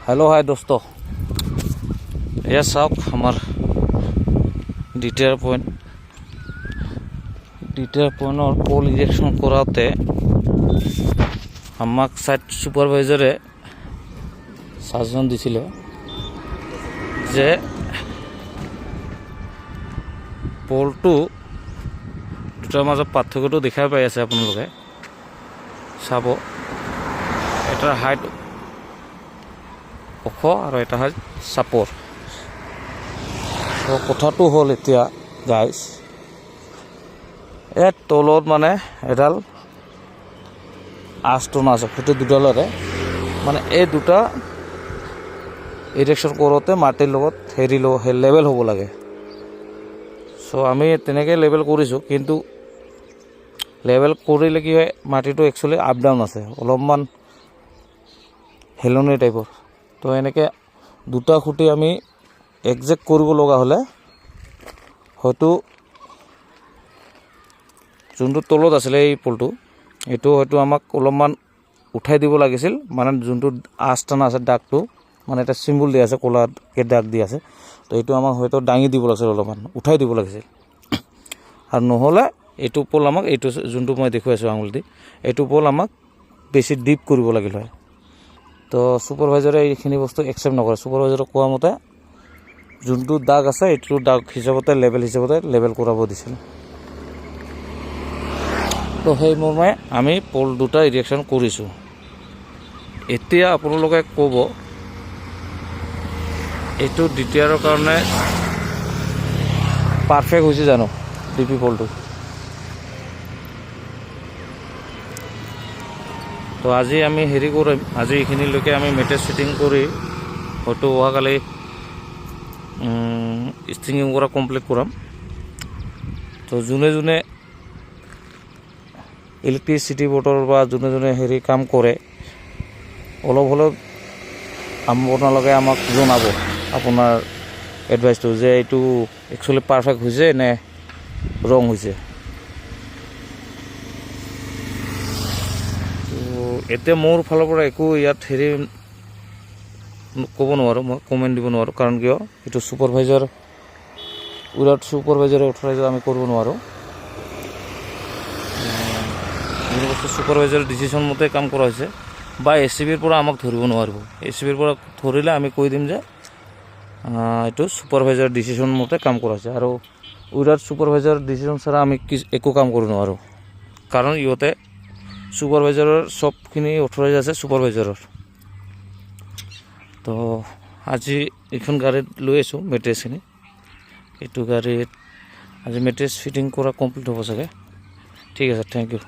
Hello hi दोस्तों, यह सब हमार डिटेल पॉइंट और पोल इंजेक्शन कराते हमाक साइट सुपारभाइजारे साजेशन दिছিলে जे पोलटो दुटार মাজত পাৰ্থক্যটো দেখাই পাই আছে আপোনালোকে চাব। এটাৰ হাইট ওখ আৰু এটা হয় চাপৰ। তো কথাটো হ'ল এতিয়া গাইজ, ইয়াৰ তলত মানে এডাল আষ্টন আছে, খুঁটি দুডালৰে মানে এই দুটা ইৰেকশ্যন কৰোঁতে মাটিৰ লগত লেভেল হ'ব লাগে। চ' আমি তেনেকৈ লেভেল কৰিছোঁ, কিন্তু লেভেল কৰিলে কি হয়, মাটিটো একচুৱেলি আপ ডাউন আছে, অলপমান হেলনি টাইপৰ। তো এনেকৈ দুটা খুঁটি আমি একজেক্ট কৰিব লগা হ'লে হয়তো যোনটো তলত আছিলে এই পোলটো, এইটো হয়তো আমাক অলপমান উঠাই দিব লাগিছিল। মানে যোনটো আস্থানা আছে, দাগটো মানে এটা চিম্বল দি আছে, ক'লাকৈ দাগ দি আছে, তো এইটো আমাক হয়তো দাঙি দিব লাগিছিল, অলপমান উঠাই দিব লাগিছিল। আৰু নহ'লে এইটো পোল আমাক, এইটো যোনটো মই দেখুৱাইছোঁ আঙুল দি, এইটো পোল আমাক বেছি ডিপ কৰিব লাগিল হয়। তো ছুপাৰভাইজাৰে এইখিনি বস্তু একচেপ্ট নকৰে। ছুপাৰভাইজাৰক কোৱা মতে যোনটো দাগ আছে এইটো দাগ হিচাপতে লেভেল কৰাব দিছিল। তো সেই মৰ্মে আমি পোল দুটা ইৰেকশ্যন কৰিছোঁ। এতিয়া আপোনালোকে ক'ব, এইটো দ্বিতীয়ৰ কাৰণে পাৰফেক্ট হৈছে জানো ডিপি পোলটো? তো আজি আমি হেৰি কৰিম, আজি এইখিনিলৈকে আমি মেটেজ ফিটিং কৰি হয়তো অহাকালি ষ্ট্ৰিঙিং কৰা কমপ্লিট কৰাম। তো যোনে ইলেক্ট্ৰিচিটি বৰ্ডৰ বা যোনে হেৰি কাম কৰে, অলপ হ'লেও আপোনালোকে আমাক জনাব আপোনাৰ এডভাইচটো, যে এইটো একচুৱেলি পাৰফেক্ট হৈছে নে ৰং হৈছে। এতিয়া মোৰ ফালৰ পৰা একো ইয়াত হেৰি ক'ব নোৱাৰোঁ, মই কমেণ্ট দিব নোৱাৰোঁ। কাৰণ কিয়, এইটো উইদাউট ছুপাৰভাইজাৰে অথৰাইজ আমি কৰিব নোৱাৰোঁ। যিটো বস্তু ছুপাৰভাইজাৰৰ ডিচিশ্যন মতে কাম কৰা হৈছে, বা ACBৰ পৰা আমাক ধৰিব নোৱাৰিব। ACBৰ পৰা ধৰিলে আমি কৈ দিম যে এইটো ছুপাৰভাইজাৰৰ ডিচিশ্যন মতে কাম কৰা হৈছে। আৰু উইদাউট ছুপাৰভাইজাৰৰ ডিচিশ্যন ছাড়া আমি একো কাম কৰিব নোৱাৰোঁ, কাৰণ ইহঁতে ছুপাৰভাইজাৰৰ চবখিনি অথৰাইজ আছে ছুপাৰভাইজাৰৰ। তো আজি এইখন গাড়ীত লৈ আছোঁ মেট্ৰেছখিনি। এইটো গাড়ীত আজি মেট্ৰেছ ফিটিং কৰা কমপ্লিট হ'ব চাগে। ঠিক আছে, থেংক ইউ।